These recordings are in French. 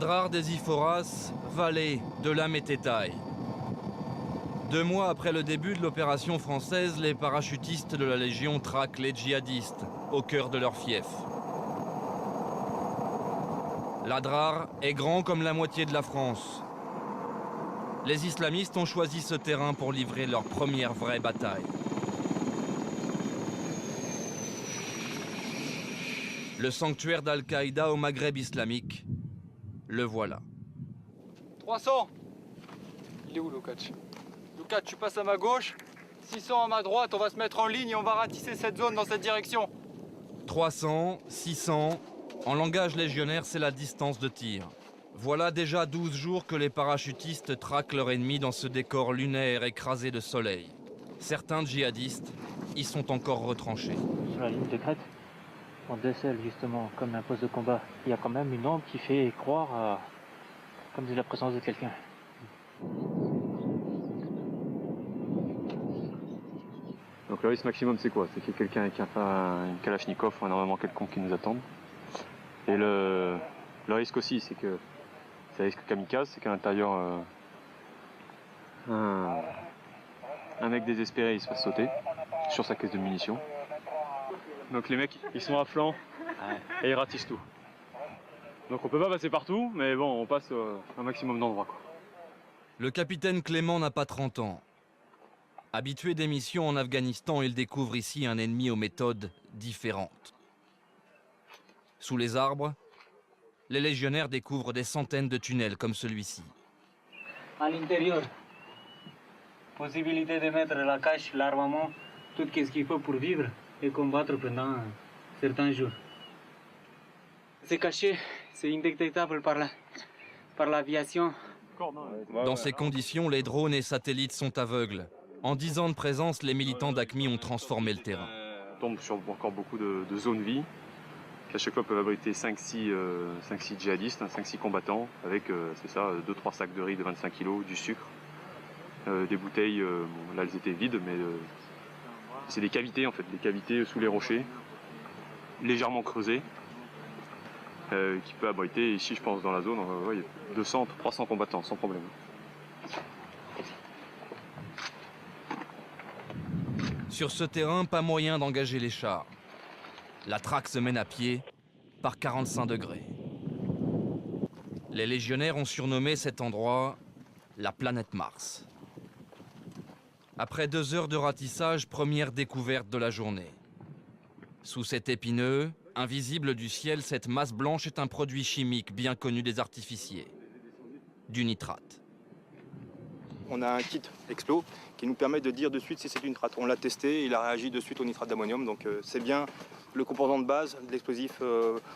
Adrar des Iphoras, vallée de la Mététaï. 2 mois après le début de l'opération française, les parachutistes de la Légion traquent les djihadistes au cœur de leur fief. L'Adrar est grand comme la moitié de la France. Les islamistes ont choisi ce terrain pour livrer leur première vraie bataille. Le sanctuaire d'Al-Qaïda au Maghreb islamique, le voilà. 300. Il est où Lokac? Lokac, tu passes à ma gauche, 600 à ma droite, on va se mettre en ligne et on va ratisser cette zone dans cette direction. 300, 600, en langage légionnaire, c'est la distance de tir. Voilà déjà 12 jours que les parachutistes traquent leur ennemi dans ce décor lunaire écrasé de soleil. Certains djihadistes y sont encore retranchés. Sur la ligne de crête, on décèle justement comme un poste de combat. Il y a quand même une ombre qui fait croire à comme de la présence de quelqu'un. Donc le risque maximum c'est quoi? C'est qu'il y ait quelqu'un qui a pas une Kalachnikov ou un armement quelconque qui nous attende. Et le risque aussi c'est que c'est un risque kamikaze, c'est qu'à l'intérieur un mec désespéré il se fasse sauter sur sa caisse de munitions. Donc les mecs ils sont à flanc et ils ratissent tout. Donc on peut pas passer partout, mais bon on passe un maximum d'endroits. Le capitaine Clément n'a pas 30 ans. Habitué des missions en Afghanistan, il découvre ici un ennemi aux méthodes différentes. Sous les arbres, les légionnaires découvrent des centaines de tunnels comme celui-ci. À l'intérieur, possibilité de mettre la cache, l'armement, tout ce qu'il faut pour vivre et combattre pendant certains jours. C'est caché, c'est indétectable par l'aviation. Dans ces conditions, les drones et satellites sont aveugles. En 10 ans de présence, les militants d'AQMI ont transformé le terrain. On tombe sur encore beaucoup de zones vie, qui à chaque fois peuvent abriter 5-6 djihadistes, 5-6 combattants, avec, c'est ça, 2-3 sacs de riz de 25 kg, du sucre, des bouteilles, bon, là elles étaient vides, mais c'est des cavités en fait, des cavités sous les rochers, légèrement creusées, qui peut abriter, ici je pense dans la zone, il y a 200-300 combattants, sans problème. Sur ce terrain, pas moyen d'engager les chars. La traque se mène à pied, par 45 degrés. Les légionnaires ont surnommé cet endroit la planète Mars. Après 2 heures de ratissage, première découverte de la journée. Sous cet épineux, invisible du ciel, cette masse blanche est un produit chimique bien connu des artificiers. Du nitrate. On a un kit Explo qui nous permet de dire de suite si c'est du nitrate. On l'a testé, il a réagi de suite au nitrate d'ammonium, donc c'est bien le composant de base de l'explosif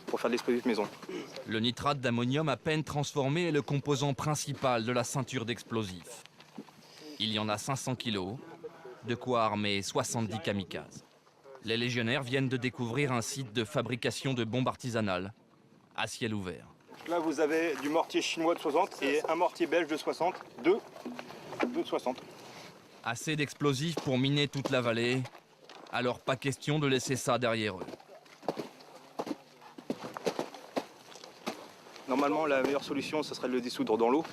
pour faire de l'explosif maison. Le nitrate d'ammonium à peine transformé est le composant principal de la ceinture d'explosifs. Il y en a 500 kilos, de quoi armer 70 kamikazes. Les légionnaires viennent de découvrir un site de fabrication de bombes artisanales à ciel ouvert. Là vous avez du mortier chinois de 60 et un mortier belge de 60, deux de 60. Assez d'explosifs pour miner toute la vallée, alors pas question de laisser ça derrière eux. Normalement la meilleure solution ce serait de le dissoudre dans l'eau,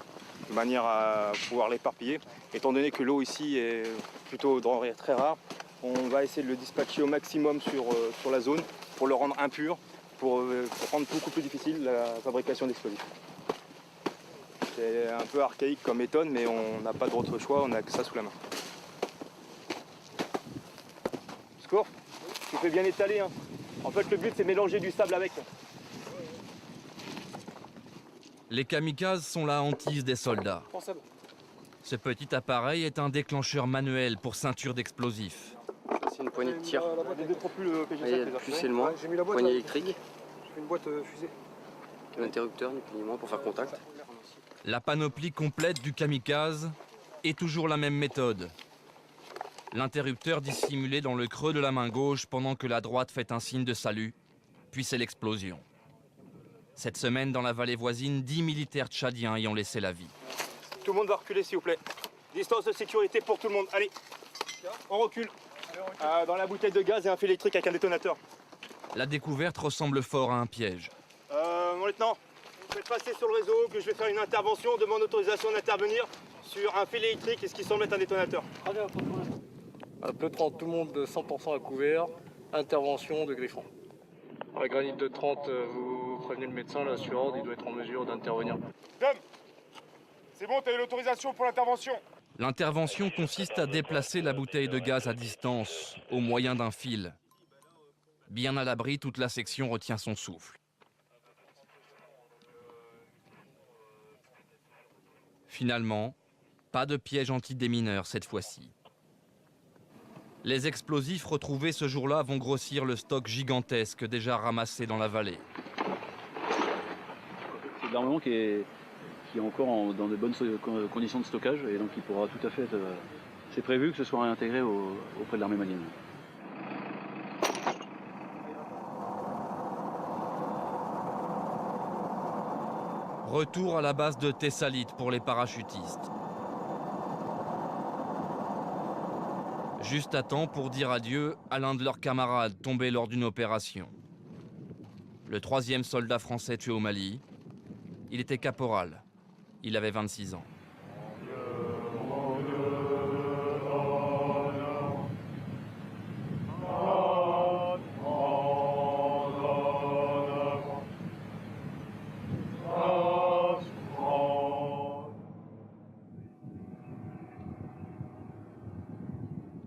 de manière à pouvoir l'éparpiller. Étant donné que l'eau ici est plutôt denrée très rare, on va essayer de le dispatcher au maximum sur la zone pour le rendre impur, pour rendre beaucoup plus difficile la fabrication d'explosifs. C'est un peu archaïque comme méthode, mais on n'a pas d'autre choix, on n'a que ça sous la main. Score, tu fais bien étaler. Hein. En fait, le but, c'est mélanger du sable avec. Les kamikazes sont la hantise des soldats. Ce petit appareil est un déclencheur manuel pour ceinture d'explosifs. C'est une poignée de tir. Il y a le plus et le moins. Poignée électrique. J'ai fait une boîte fusée. L'interrupteur, ni plus ni moins, pour faire contact. La panoplie complète du kamikaze est toujours la même méthode. L'interrupteur dissimulé dans le creux de la main gauche pendant que la droite fait un signe de salut, puis c'est l'explosion. Cette semaine, dans la vallée voisine, 10 militaires tchadiens y ont laissé la vie. Tout le monde va reculer, s'il vous plaît. Distance de sécurité pour tout le monde. Allez, on recule. Dans la bouteille de gaz et un fil électrique avec un détonateur. La découverte ressemble fort à un piège. Mon lieutenant, vous faites passer sur le réseau, que je vais faire une intervention, demande autorisation d'intervenir sur un fil électrique et ce qui semble être un détonateur. Bleu 30, tout le monde de 100% à couvert, intervention de Griffon. La granite de 30, vous prévenez le médecin, là, sur ordre, il doit être en mesure d'intervenir. Dom, c'est bon, t'as eu l'autorisation pour l'intervention. L'intervention consiste à déplacer la bouteille de gaz à distance au moyen d'un fil. Bien à l'abri, toute la section retient son souffle. Finalement, pas de piège antidémineur cette fois-ci. Les explosifs retrouvés ce jour-là vont grossir le stock gigantesque déjà ramassé dans la vallée. C'est de l'armement qui est encore dans de bonnes conditions de stockage et donc il pourra tout à fait être... C'est prévu que ce soit réintégré auprès de l'armée malienne. Retour à la base de Thessalite pour les parachutistes. Juste à temps pour dire adieu à l'un de leurs camarades tombé lors d'une opération. Le 3e soldat français tué au Mali. Il était caporal. Il avait 26 ans.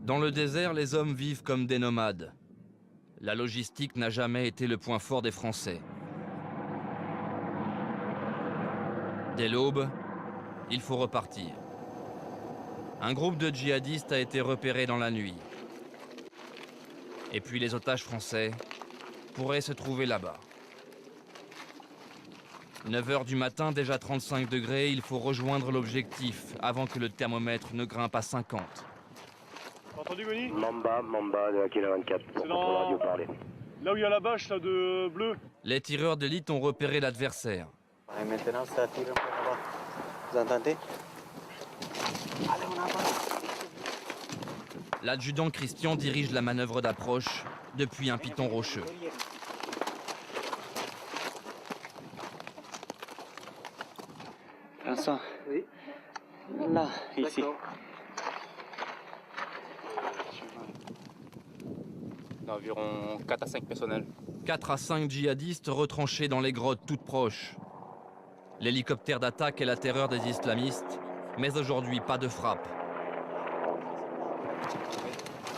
Dans le désert, les hommes vivent comme des nomades. La logistique n'a jamais été le point fort des Français. Dès l'aube, il faut repartir. Un groupe de djihadistes a été repéré dans la nuit. Et puis les otages français pourraient se trouver là-bas. 9 h du matin, déjà 35 degrés, il faut rejoindre l'objectif avant que le thermomètre ne grimpe à 50. Entendu, Goni? Mamba de la Kilo 24, pour la radio parler. Là où il y a la bâche là, de bleu. Les tireurs d'élite ont repéré l'adversaire. Et maintenant, ça tire un peu là-bas. Vous entendez? Allez, on avance. L'adjudant Christian dirige la manœuvre d'approche depuis un piton rocheux. Vincent. Oui. Là, ici. D'environ 4 à 5 personnels. 4 à 5 djihadistes retranchés dans les grottes toutes proches. L'hélicoptère d'attaque est la terreur des islamistes, mais aujourd'hui pas de frappe.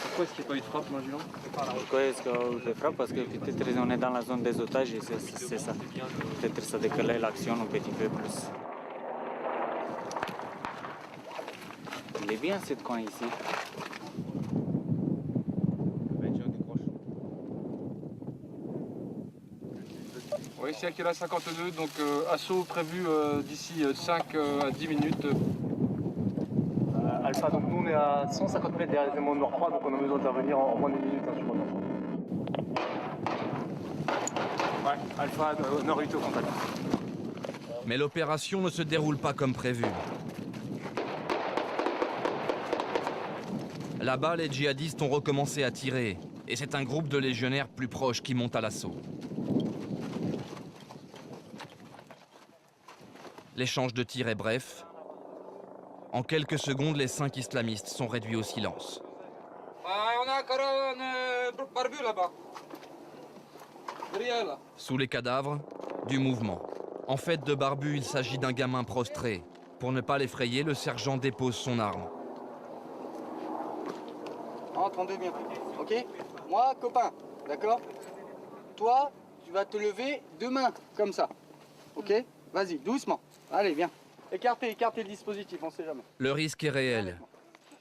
Pourquoi est-ce qu'il n'y a pas eu de frappe, moi, Julien? Pourquoi est-ce qu'on fait frappe? Parce que peut-être on est dans la zone des otages et c'est ça. Peut-être ça décalait l'action un petit peu plus. Il est bien ce coin ici. Oui, c'est Akela 52, donc assaut prévu d'ici 5 à 10 minutes. Alpha, donc nous on est à 150 mètres derrière les éléments de Nord 3, donc on a besoin d'intervenir en moins d'une minute hein, sur notre. Ouais, Alpha, Nord 8 au contact. Mais l'opération ne se déroule pas comme prévu. Là-bas, les djihadistes ont recommencé à tirer, et c'est un groupe de légionnaires plus proches qui monte à l'assaut. L'échange de tirs est bref. En quelques secondes, les 5 islamistes sont réduits au silence. On a un barbu là-bas. Derrière là. Sous les cadavres, du mouvement. En fait, de Barbu, il s'agit d'un gamin prostré. Pour ne pas l'effrayer, le sergent dépose son arme. Entendez bien, ok? Moi, copain, d'accord? Toi, tu vas te lever deux mains, comme ça. Ok? Vas-y, doucement. Allez, viens. Écartez le dispositif, on sait jamais. Le risque est réel.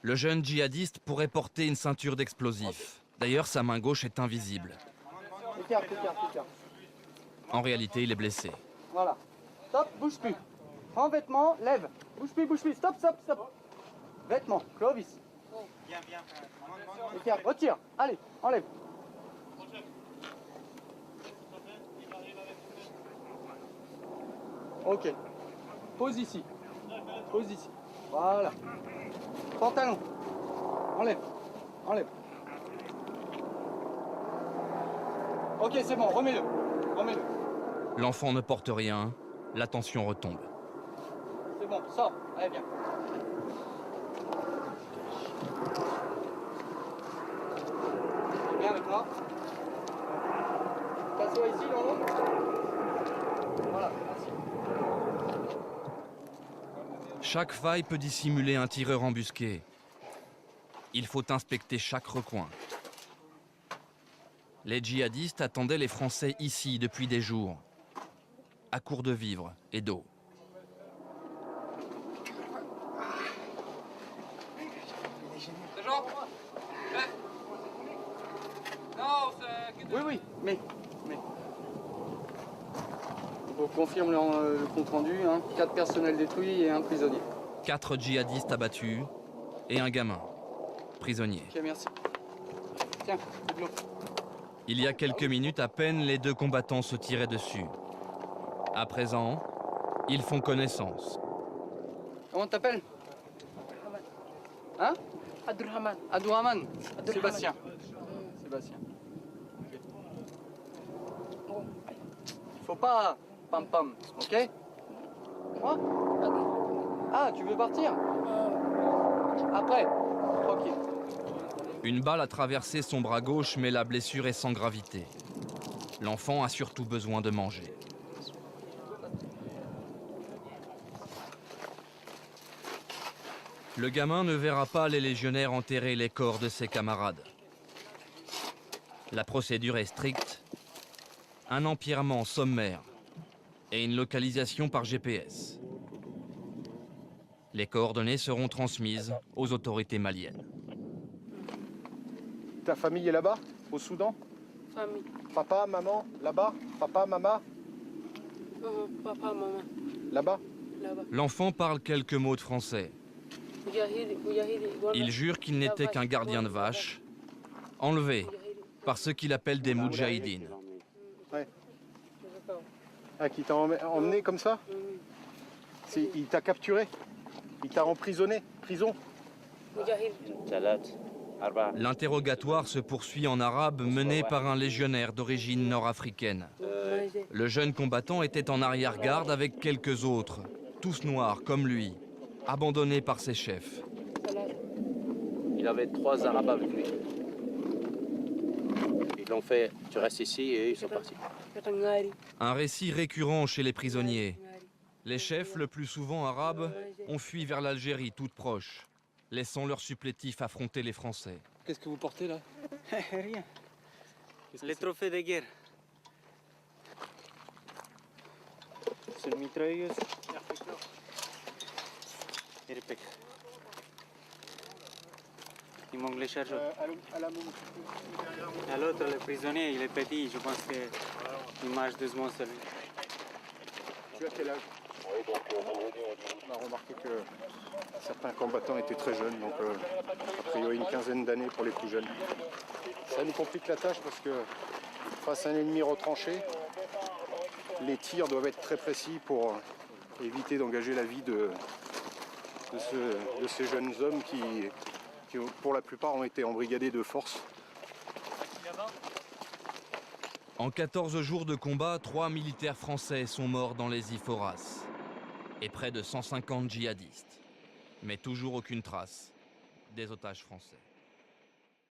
Le jeune djihadiste pourrait porter une ceinture d'explosifs. D'ailleurs, sa main gauche est invisible. Écarte. En réalité, il est blessé. Voilà. Stop, bouge plus. Prends vêtements, lève. Bouge plus. Stop. Vêtements, Clovis. Viens. Écarte, retire. Allez, enlève. Ok. Pose ici. Voilà. Pantalon. Enlève. Ok, c'est bon, remets-le. L'enfant ne porte rien, La tension retombe. C'est bon, sors. Allez, viens. Viens avec moi. T'assois ici, dans l'eau. Voilà, merci. Chaque faille peut dissimuler un tireur embusqué. Il faut inspecter chaque recoin. Les djihadistes attendaient les Français ici depuis des jours, à court de vivres et d'eau. Oui, mais. On confirme le compte rendu, hein. 4 personnels détruits et 1 prisonnier. 4 djihadistes abattus et un gamin, prisonnier. Ok, merci. Tiens, c'est de l'eau. Il y a quelques minutes à peine, les 2 combattants se tiraient dessus. À présent, ils font connaissance. Comment t'appelles? Hein? Abdurrahman. Abdurrahman. Sébastien. Sébastien. Ok. Faut pas pam-pam, ok? Quoi? Ah, tu veux partir? Après. Tranquille. Une balle a traversé son bras gauche, mais la blessure est sans gravité. L'enfant a surtout besoin de manger. Le gamin ne verra pas les légionnaires enterrer les corps de ses camarades. La procédure est stricte. Un empierrement sommaire et une localisation par GPS. Les coordonnées seront transmises aux autorités maliennes. Ta famille est là-bas, au Soudan? Famille. Papa, maman, là-bas? Papa, maman? Papa, maman. Là-bas? Là-bas. L'enfant parle quelques mots de français. Il jure qu'il n'était qu'un gardien de vache, enlevé par ceux qu'il appelle des moudjahidines. Ouais. Ah, qui t'a emmené comme ça? Il t'a capturé? Il t'a emprisonné? Prison? L'interrogatoire se poursuit en arabe, mené par un légionnaire d'origine nord-africaine. Le jeune combattant était en arrière-garde avec quelques autres, tous noirs comme lui, abandonnés par ses chefs. Il avait 3 Arabes avec lui. Ils l'ont fait, tu restes ici et ils sont partis. Un récit récurrent chez les prisonniers. Les chefs, le plus souvent arabes, ont fui vers l'Algérie toute proche, laissant leurs supplétifs affronter les Français. Qu'est-ce que vous portez là? Rien. Les trophées de guerre. C'est une mitrailleuse. Et les pecs. Il manque les chargeurs. À l'autre, le prisonnier, il est petit, je pense qu'il marche doucement seul. Tu as quel âge? On a remarqué que certains combattants étaient très jeunes, donc a priori une quinzaine d'années pour les plus jeunes. Ça nous complique la tâche parce que face à un ennemi retranché, les tirs doivent être très précis pour éviter d'engager la vie de ces jeunes hommes qui, pour la plupart, ont été embrigadés de force. En 14 jours de combat, 3 militaires français sont morts dans les Iforas et près de 150 djihadistes. Mais toujours aucune trace des otages français.